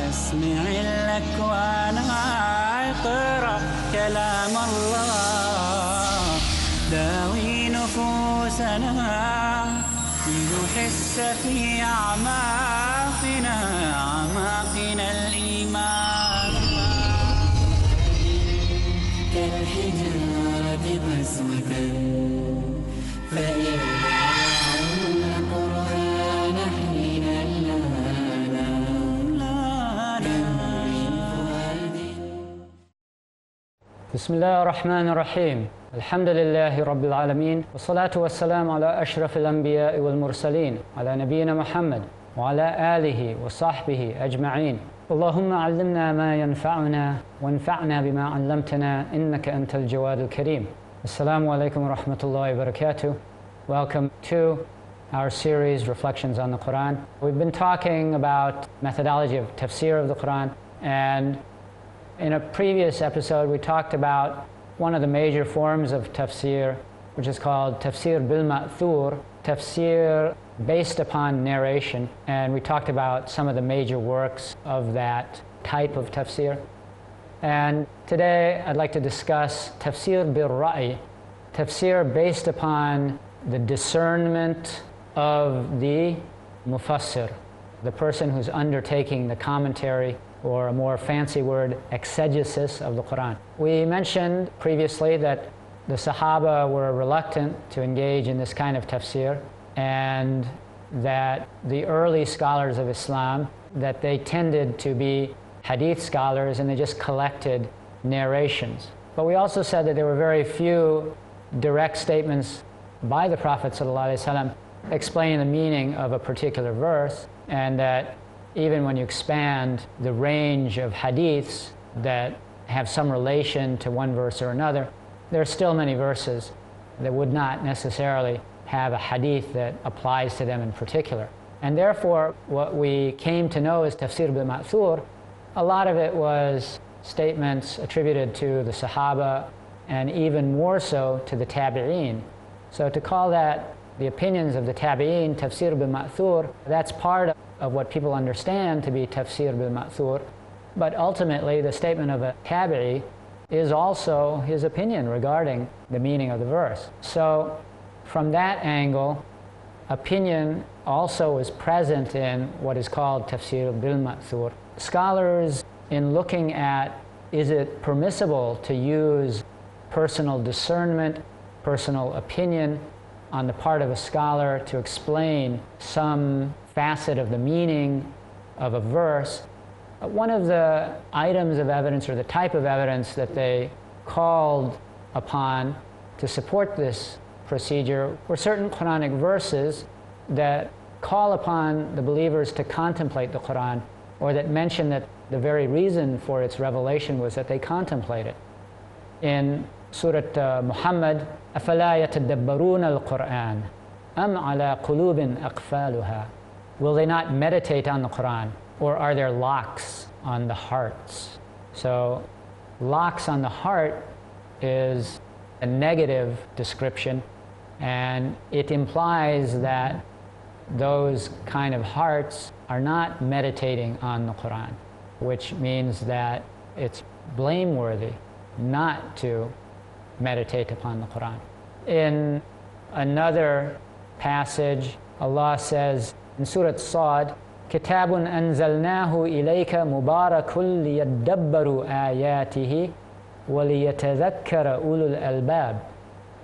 اسمع الأكوان اقرأ كلام الله داوي نفوسنا لنحس في أعماقنا الإيمان كالحجارة قسوة فإن القرآن حين بسم الله الرحمن الرحيم. الحمد لله رب العالمين، والصلاة والسلام على أشرف الأنبياء والمرسلين، على نبينا محمد وعلى آله وصحبه أجمعين. اللهم علمنا ما ينفعنا وانفعنا بما علمتنا إنك أنت الجواد الكريم. Assalamu alaikum wa rahmatullahi wa barakatuh. Welcome to our series, Reflections on the Qur'an. We've been talking about methodology of tafsir of the Qur'an, and in a previous episode we talked about one of the major forms of tafsir, which is called tafsir bil ma'thur, tafsir based upon narration, and we talked about some of the major works of that type of tafsir. And today I'd like to discuss tafsir bil ra'i, tafsir based upon the discernment of the mufassir, the person who's undertaking the commentary, or a more fancy word, exegesis of the Qur'an. We mentioned previously that the Sahaba were reluctant to engage in this kind of tafsir, and that the early scholars of Islam, that they tended to be hadith scholars and they just collected narrations. But we also said that there were very few direct statements by the Prophet ﷺ explaining the meaning of a particular verse, and that even when you expand the range of hadiths that have some relation to one verse or another, there are still many verses that would not necessarily have a hadith that applies to them in particular. And therefore, what we came to know as tafsir bil ma'thur, a lot of it was statements attributed to the Sahaba, and even more so to the tabi'een. So to call that the opinions of the tabi'een tafsir bil ma'thur, that's part of what people understand to be tafsir bil ma'thur. But ultimately, the statement of a tabi'i is also his opinion regarding the meaning of the verse. So from that angle, opinion also is present in what is called tafsir bil ma'thur. Scholars, in looking at is it permissible to use personal discernment, personal opinion on the part of a scholar to explain some facet of the meaning of a verse, one of the items of evidence, or the type of evidence that they called upon to support this procedure, were certain Quranic verses that call upon the believers to contemplate the Qur'an, or that mention that the very reason for its revelation was that they contemplate it. In Surah Muhammad, أَفَلَا يَتَدَبَّرُونَ الْقُرْآنَ أَمْ عَلَى قُلُوبٍ أَقْفَالُهَا. Will they not meditate on the Qur'an, or are there locks on the hearts? So locks on the heart is a negative description, and it implies that those kind of hearts are not meditating on the Qur'an, which means that it's blameworthy not to meditate upon the Qur'an. In another passage, Allah says in Surah Sad, كِتَابٌ أَنزَلْنَاهُ إِلَيْكَ مُبَارَكٌ لِيَدَّبَّرُوا آيَاتِهِ وَلِيَتَذَكَّرَ أُولُو الْأَلْبَابِ.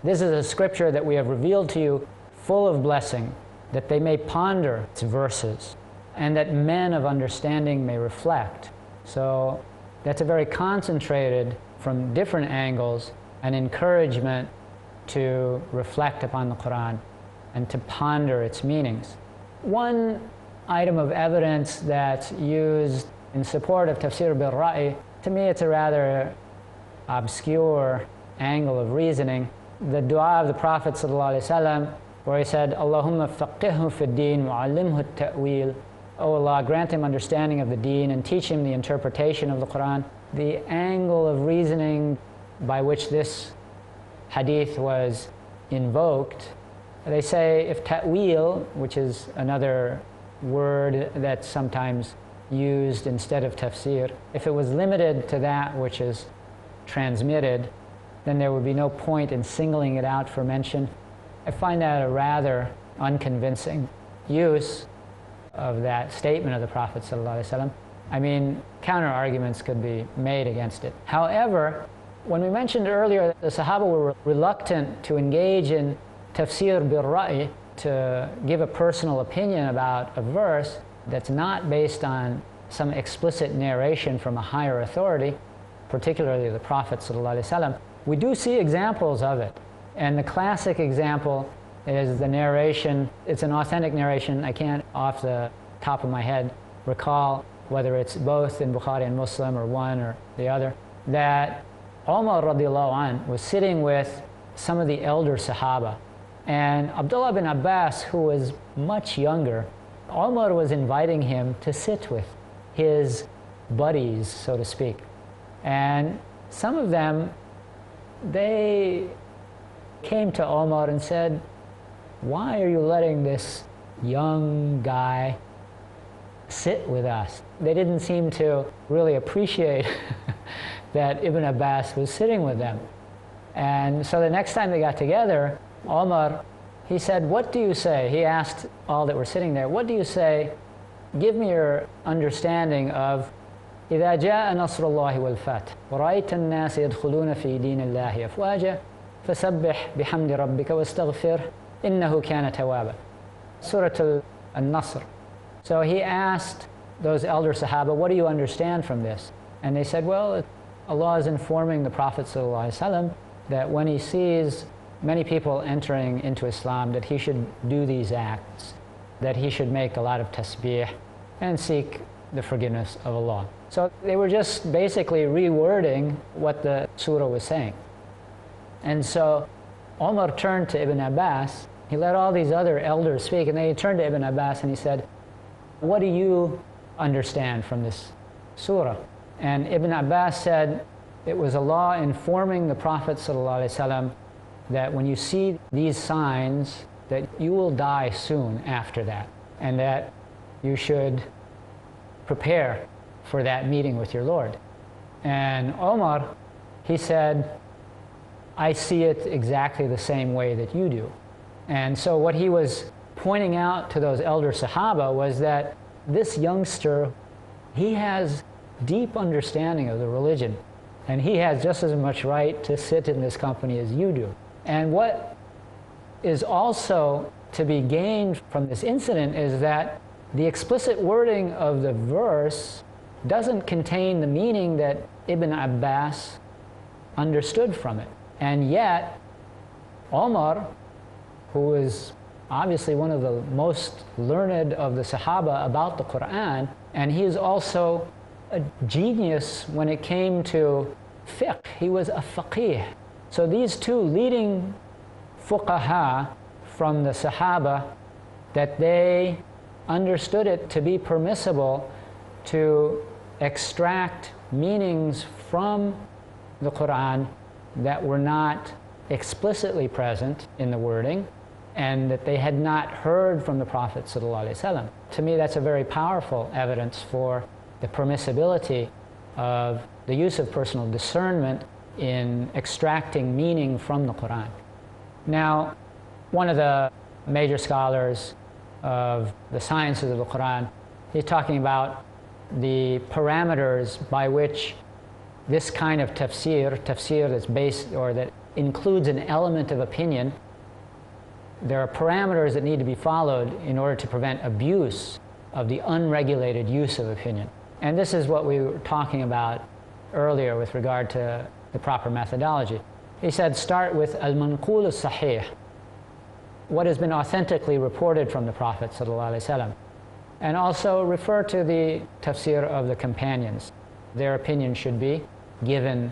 This is a scripture that we have revealed to you, full of blessing, that they may ponder its verses, and that men of understanding may reflect. So that's a very concentrated, from different angles, an encouragement to reflect upon the Qur'an and to ponder its meanings. One item of evidence that's used in support of tafsir bil ra'i, to me it's a rather obscure angle of reasoning. The dua of the Prophet ﷺ, where he said, Allahumma faqihhu fi d-din wa allimhu at-ta'wil. O Allah, grant him understanding of the deen and teach him the interpretation of the Qur'an. The angle of reasoning by which this hadith was invoked, they say if ta'wil, which is another word that's sometimes used instead of tafsir. If it was limited to that which is transmitted, then there would be no point in singling it out for mention. I find that a rather unconvincing use of that statement of the Prophet ﷺ. I mean, counter-arguments could be made against it. However, when we mentioned earlier the Sahaba were reluctant to engage in tafsir bil-ra'i, to give a personal opinion about a verse that's not based on some explicit narration from a higher authority, particularly the Prophet ﷺ, we do see examples of it. And the classic example is the narration. It's an authentic narration. I can't, off the top of my head, recall whether it's both in Bukhari and Muslim or one or the other, that Umar radiallahu anh was sitting with some of the elder Sahaba. And Abdullah bin Abbas, who was much younger, Umar was inviting him to sit with his buddies, so to speak. And some of them, they came to Umar and said, "Why are you letting this young guy sit with us?" They didn't seem to really appreciate that Ibn Abbas was sitting with them. And so the next time they got together, Umar, he said, "What do you say?" He asked all that were sitting there, "What do you say? Give me your understanding of إذا جاء نصر الله والفتح ورأيت الناس يدخلون في دين الله أفواجا فسبح بحمد ربك واستغفر إنه كان توابا." Surah Al-Nasr. So he asked those elder Sahaba, "What do you understand from this?" And they said, "Well, Allah is informing the Prophet ﷺ that when he sees many people entering into Islam, that he should do these acts, that he should make a lot of tasbih and seek the forgiveness of Allah." So they were just basically rewording what the surah was saying. And so Umar turned to Ibn Abbas. He let all these other elders speak, and then he turned to Ibn Abbas and he said, "What do you understand from this surah?" And Ibn Abbas said, "It was Allah informing the Prophet ﷺ that when you see these signs, that you will die soon after that, and that you should prepare for that meeting with your Lord." And Omar, he said, "I see it exactly the same way that you do." And so what he was pointing out to those elder Sahaba was that this youngster, he has deep understanding of the religion, and he has just as much right to sit in this company as you do. And what is also to be gained from this incident is that the explicit wording of the verse doesn't contain the meaning that Ibn Abbas understood from it. And yet, Omar, who is obviously one of the most learned of the Sahaba about the Qur'an, and he is also a genius when it came to fiqh. He was a faqih. So these two leading fuqaha from the Sahaba, that they understood it to be permissible to extract meanings from the Qur'an that were not explicitly present in the wording, and that they had not heard from the Prophet ﷺ. To me, that's a very powerful evidence for the permissibility of the use of personal discernment in extracting meaning from the Qur'an. Now, one of the major scholars of the sciences of the Qur'an, he's talking about the parameters by which this kind of tafsir that's based or that includes an element of opinion, there are parameters that need to be followed in order to prevent abuse of the unregulated use of opinion. And this is what we were talking about earlier with regard to the proper methodology. He said, start with al-manqul al-sahih, what has been authentically reported from the Prophet ﷺ. And also refer to the tafsir of the companions. Their opinion should be given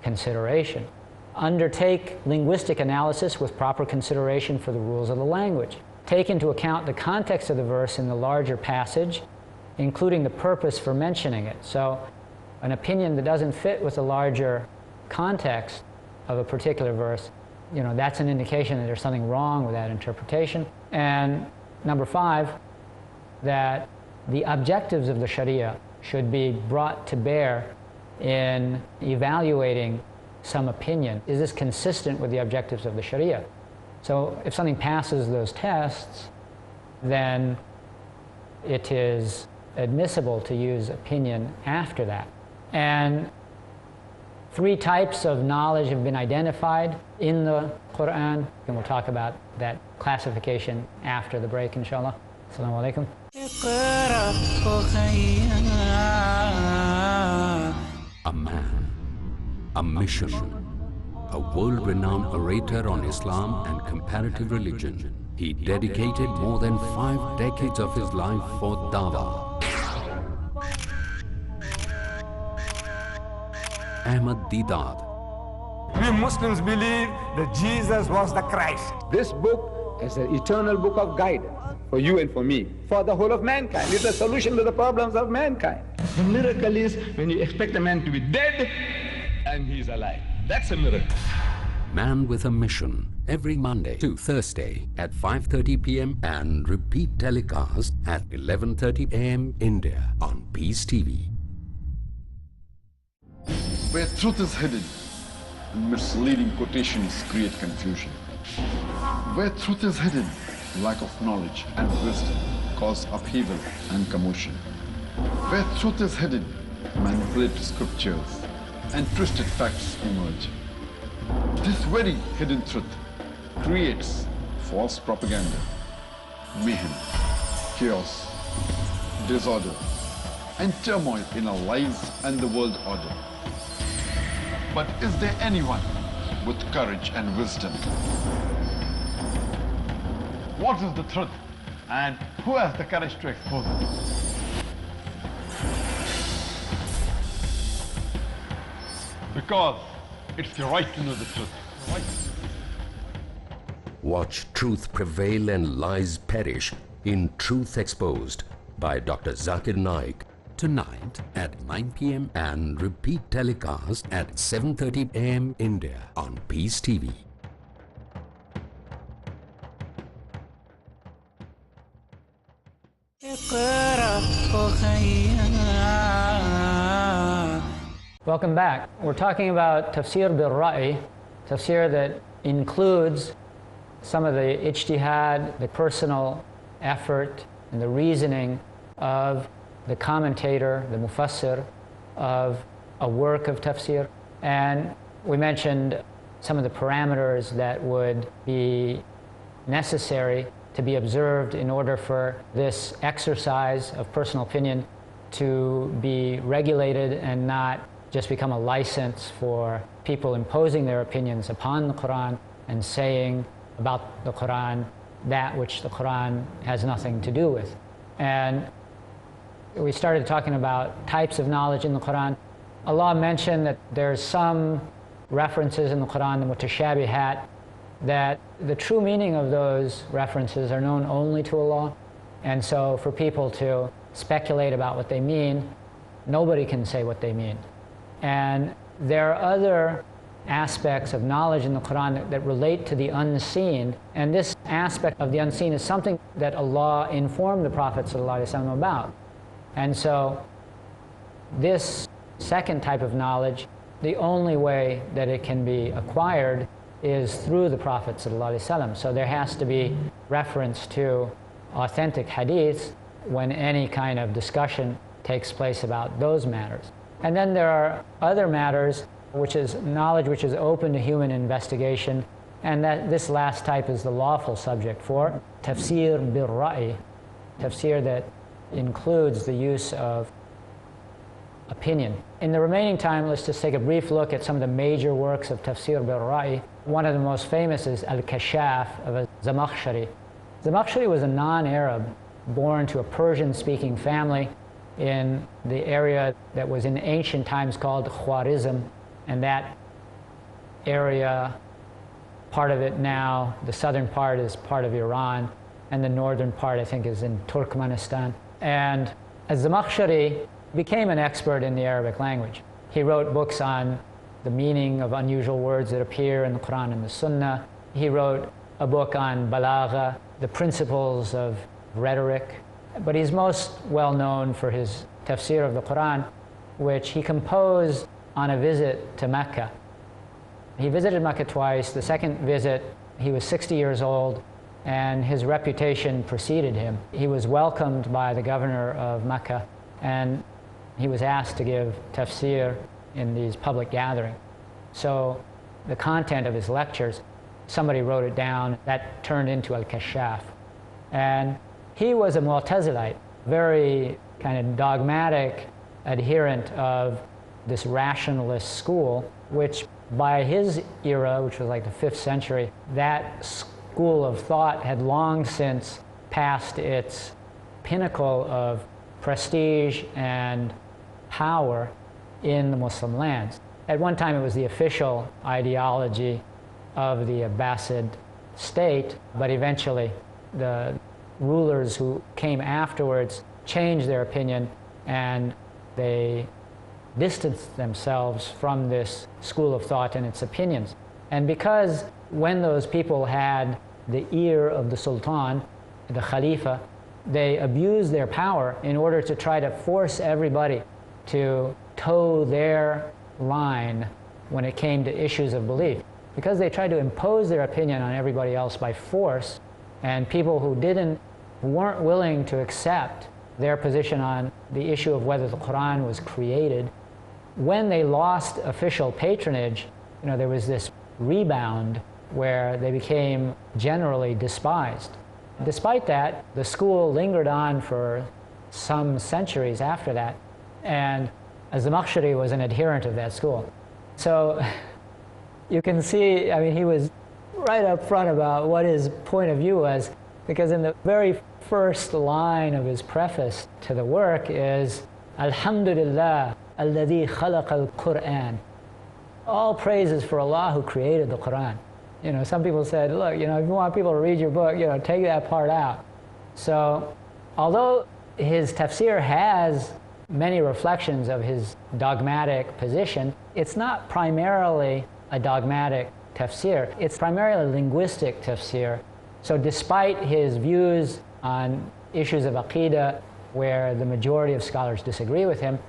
consideration. Undertake linguistic analysis with proper consideration for the rules of the language. Take into account the context of the verse in the larger passage, including the purpose for mentioning it. So an opinion that doesn't fit with the larger context of a particular verse, that's an indication that there's something wrong with that interpretation. And number 5, that the objectives of the Sharia should be brought to bear in evaluating some opinion. Is this consistent with the objectives of the Sharia? So if something passes those tests, then it is admissible to use opinion after that. And 3 types of knowledge have been identified in the Qur'an, and we'll talk about that classification after the break, inshallah. Assalamu alaikum. A man, a mission, a world-renowned orator on Islam and comparative religion. He dedicated more than 5 decades of his life for dawah. Ahmad Deedat. We Muslims believe that Jesus was the Christ. This book is an eternal book of guidance for you and for me, for the whole of mankind. It's a solution to the problems of mankind. The miracle is when you expect a man to be dead and he's alive. That's a miracle. Man with a Mission, every Monday to Thursday at 5:30 p.m. and repeat telecast at 11:30 a.m. India on Peace TV. Where truth is hidden, misleading quotations create confusion. Where truth is hidden, lack of knowledge and wisdom cause upheaval and commotion. Where truth is hidden, manipulated scriptures and twisted facts emerge. This very hidden truth creates false propaganda, mayhem, chaos, disorder, and turmoil in our lives and the world order. But is there anyone with courage and wisdom? What is the truth, and who has the courage to expose it? Because it's your right to know the truth. Watch Truth Prevail and Lies Perish in Truth Exposed by Dr. Zakir Naik. Tonight at 9 p.m. and repeat telecast at 7:30 a.m. India on Peace TV. Welcome back. We're talking about Tafseer bil-Ra'i, Tafseer that includes some of the ijtihad, the personal effort, and the reasoning of the commentator, the mufassir of a work of tafsir. And we mentioned some of the parameters that would be necessary to be observed in order for this exercise of personal opinion to be regulated and not just become a license for people imposing their opinions upon the Qur'an and saying about the Qur'an that which the Qur'an has nothing to do with. And we started talking about types of knowledge in the Qur'an. Allah mentioned that there's some references in the Qur'an, the mutashabihat, that the true meaning of those references are known only to Allah. And so for people to speculate about what they mean, nobody can say what they mean. And there are other aspects of knowledge in the Qur'an that relate to the unseen, and this aspect of the unseen is something that Allah informed the Prophet ﷺ about. And so this second type of knowledge, the only way that it can be acquired is through the Prophet ﷺ. So there has to be reference to authentic hadith when any kind of discussion takes place about those matters. And then there are other matters, which is knowledge which is open to human investigation, and that this last type is the lawful subject for Tafseer bil-Ra'i, Tafseer that includes the use of opinion. In the remaining time, let's just take a brief look at some of the major works of Tafseer bil-Ra'i. One of the most famous is Al-Kashaf of Zamakhshari. Zamakhshari was a non-Arab born to a Persian-speaking family in the area that was in ancient times called Khwarizm, and that area, part of it now, the southern part is part of Iran, and the northern part I think is in Turkmenistan. And Az-Zamakhshari became an expert in the Arabic language. He wrote books on the meaning of unusual words that appear in the Qur'an and the Sunnah. He wrote a book on balagha, the principles of rhetoric. But he's most well known for his tafsir of the Qur'an, which he composed on a visit to Mecca. He visited Mecca twice. The second visit, he was 60 years old, and his reputation preceded him. He was welcomed by the governor of Mecca, and he was asked to give tafsir in these public gatherings. So the content of his lectures, somebody wrote it down, that turned into Al-Kashaf. And he was a Mu'tazilite, very kind of dogmatic adherent of this rationalist school, which by his era, which was like the 5th century, that school of thought had long since passed its pinnacle of prestige and power in the Muslim lands. At one time it was the official ideology of the Abbasid state, but eventually the rulers who came afterwards changed their opinion and they distanced themselves from this school of thought and its opinions. And because when those people had the ear of the Sultan, the Khalifa, they abused their power in order to try to force everybody to toe their line when it came to issues of belief. Because they tried to impose their opinion on everybody else by force, and people who weren't willing to accept their position on the issue of whether the Qur'an was created, when they lost official patronage, there was this rebound where they became generally despised. Despite that, the school lingered on for some centuries after that, and Az-Zamakhshari was an adherent of that school. So you can see, he was right up front about what his point of view was, because in the very first line of his preface to the work is, Alhamdulillah, alladhi khalaqa al-Qur'an. All praises for Allah who created the Qur'an. Some people said, look, if you want people to read your book, take that part out. So, although his tafsir has many reflections of his dogmatic position, it's not primarily a dogmatic tafsir. It's primarily a linguistic tafsir. So despite his views on issues of aqidah, where the majority of scholars disagree with him,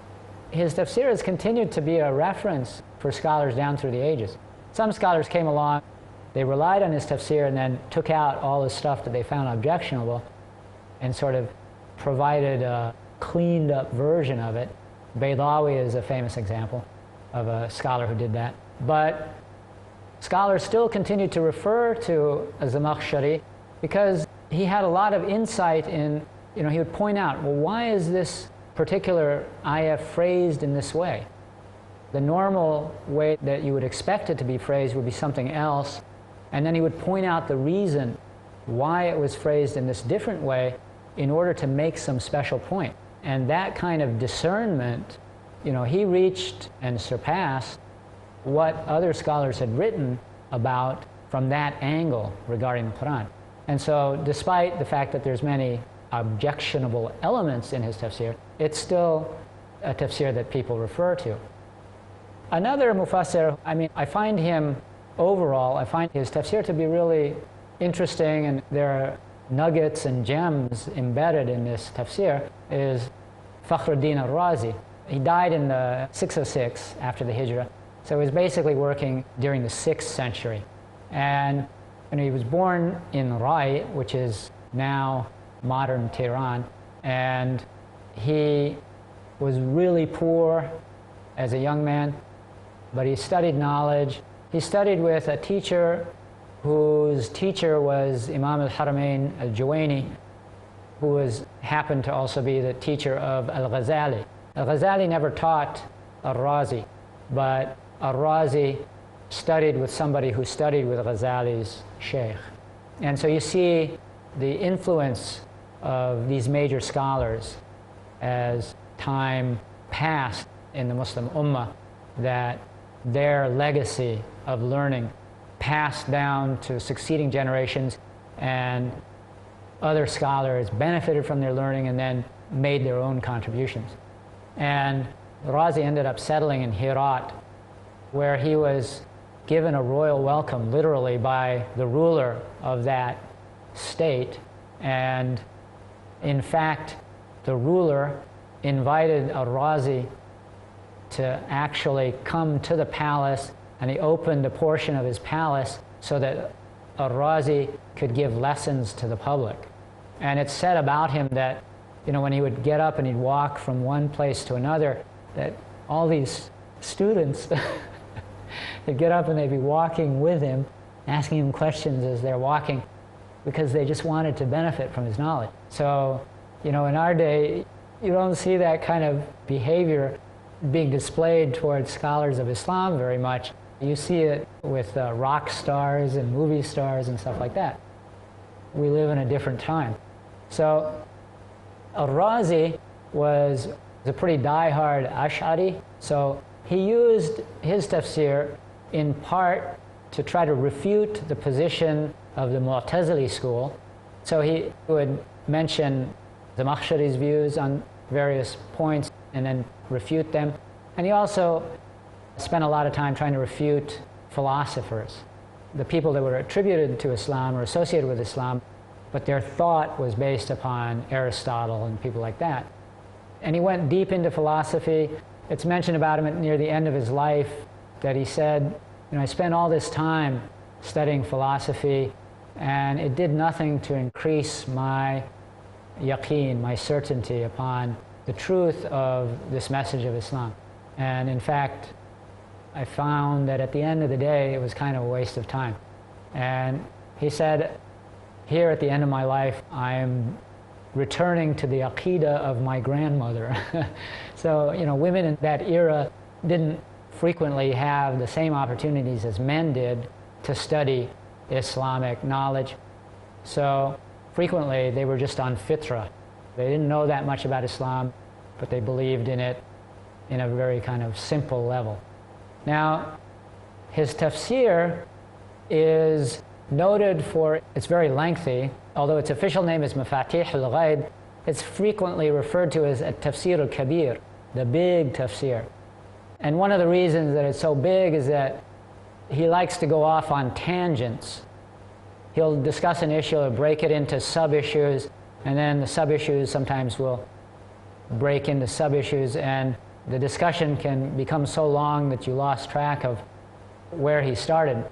his tafsir has continued to be a reference for scholars down through the ages. Some scholars came along, they relied on his tafsir and then took out all the stuff that they found objectionable and sort of provided a cleaned up version of it. Baydawi is a famous example of a scholar who did that. But scholars still continued to refer to Az-Zamakhshari because he had a lot of insight in, he would point out, well, why is this particular ayah phrased in this way? The normal way that you would expect it to be phrased would be something else, and then he would point out the reason why it was phrased in this different way in order to make some special point. And that kind of discernment, he reached and surpassed what other scholars had written about from that angle regarding the Qur'an. And so despite the fact that there's many objectionable elements in his tafsir, it's still a tafsir that people refer to. Another mufassir, I find him overall, I find his tafsir to be really interesting, and there are nuggets and gems embedded in this tafsir, is Fakhruddin al-Razi. He died in the 606 after the Hijrah, so he was basically working during the 6th century. And he was born in Rai, which is now modern Tehran, and he was really poor as a young man, but he studied knowledge. He studied with a teacher whose teacher was Imam al-Haramain al-Juwayni, who happened to also be the teacher of al-Ghazali. Al-Ghazali never taught al-Razi, but al-Razi studied with somebody who studied with Ghazali's sheikh. And so you see the influence of these major scholars as time passed in the Muslim Ummah, that their legacy of learning passed down to succeeding generations, and other scholars benefited from their learning and then made their own contributions. And Razi ended up settling in Herat, where he was given a royal welcome, literally, by the ruler of that state. And In fact, the ruler invited Al-Razi to actually come to the palace, and he opened a portion of his palace so that Al-Razi could give lessons to the public. And it's said about him that, you know, when he would get up and he'd walk from one place to another, that all these students they'd get up and they'd be walking with him, asking him questions as they're walking, because they just wanted to benefit from his knowledge. So, you know, in our day, you don't see that kind of behavior being displayed towards scholars of Islam very much. You see it with rock stars and movie stars and stuff like that. We live in a different time. So Al-Razi was a pretty die-hard Ash'ari, so he used his tafsir in part to try to refute the position of the Mu'tazili school. So he would mention the Zamakhshari's views on various points and then refute them. And he also spent a lot of time trying to refute philosophers, the people that were attributed to Islam or associated with Islam, but their thought was based upon Aristotle and people like that. And he went deep into philosophy. It's mentioned about him near the end of his life that he said, you know, I spent all this time studying philosophy, and it did nothing to increase my yaqeen, my certainty upon the truth of this message of Islam. And in fact, I found that at the end of the day, it was kind of a waste of time. And he said, here at the end of my life, I'm returning to the aqidah of my grandmother. So, you know, women in that era didn't frequently have the same opportunities as men did to study Islamic knowledge. So frequently they were just on fitra. They didn't know that much about Islam, but they believed in it in a very kind of simple level. Now, his tafsir is noted for, it's very lengthy, although its official name is Mafatih al-Ghaib, it's frequently referred to as a Tafsir al-Kabir, the big tafsir. And one of the reasons that it's so big is that he likes to go off on tangents. He'll discuss an issue, he'll break it into sub-issues, and then the sub-issues sometimes will break into sub-issues, and the discussion can become so long that you lost track of where he started.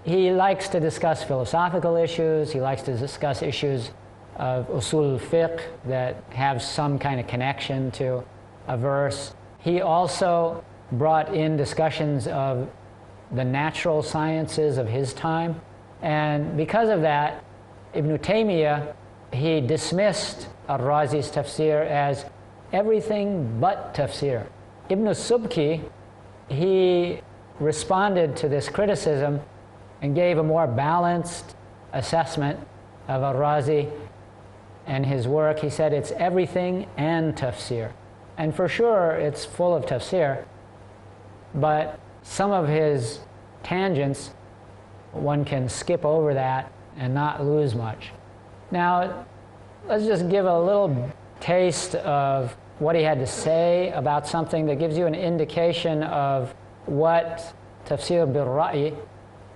He likes to discuss philosophical issues, he likes to discuss issues of usul al-fiqh that have some kind of connection to a verse. He also brought in discussions of the natural sciences of his time, and because of that, Ibn Taymiyyah, he dismissed Al-Razi's tafsir as everything but tafsir. Ibn Subki, he responded to this criticism and gave a more balanced assessment of Al-Razi and his work. He said it's everything and tafsir. And for sure, it's full of tafsir, but some of his tangents, one can skip over that and not lose much. Now, let's just give a little taste of what he had to say about something that gives you an indication of what Tafsir bil-Ra'i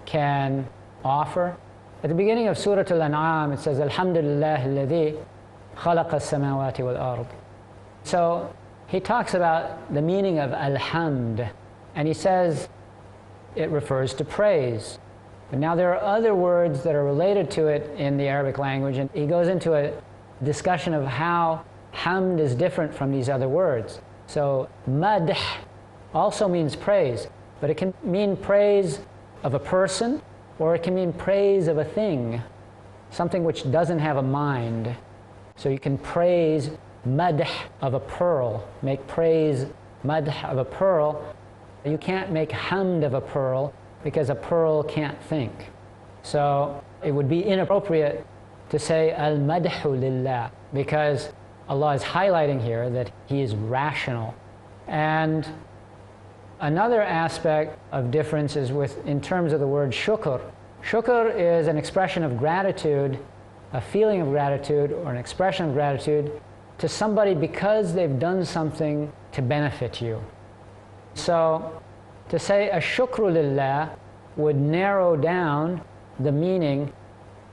can offer. At the beginning of Surah Al-An'am, it says, Alhamdulillah alladhi khalaqa as-samawati wal-ard. So he talks about the meaning of alhamd, and he says it refers to praise. But now there are other words that are related to it in the Arabic language, and he goes into a discussion of how hamd is different from these other words. So madh also means praise, but it can mean praise of a person, or it can mean praise of a thing, something which doesn't have a mind. So you can praise madh of a pearl, make praise madh of a pearl. You can't make hamd of a pearl because a pearl can't think. So it would be inappropriate to say al-madhu lillah, because Allah is highlighting here that He is rational. And another aspect of difference is in terms of the word shukr. Shukr is an expression of gratitude, a feeling of gratitude or an expression of gratitude to somebody because they've done something to benefit you. So to say ash-shukru lillah would narrow down the meaning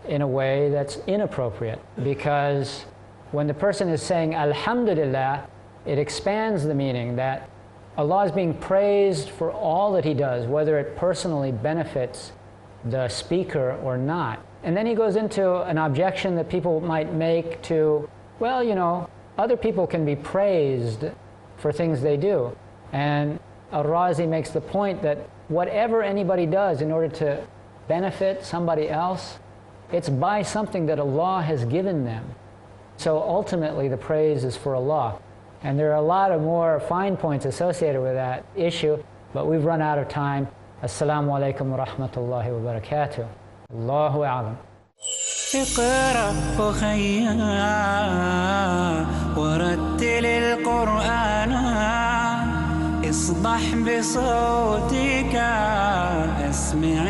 in a way that's inappropriate, because when the person is saying Alhamdulillah, it expands the meaning that Allah is being praised for all that He does, whether it personally benefits the speaker or not. And then he goes into an objection that people might make to, well, you know, other people can be praised for things they do. And Al-Razi makes the point that whatever anybody does in order to benefit somebody else, it's by something that Allah has given them. So ultimately the praise is for Allah. And there are a lot of more fine points associated with that issue, but we've run out of time. Assalamu alaikum wa rahmatullahi wa barakatuh. Allahu a'lam. اقرأ أخيا ورتل القرآن اصبح بصوتك اسمع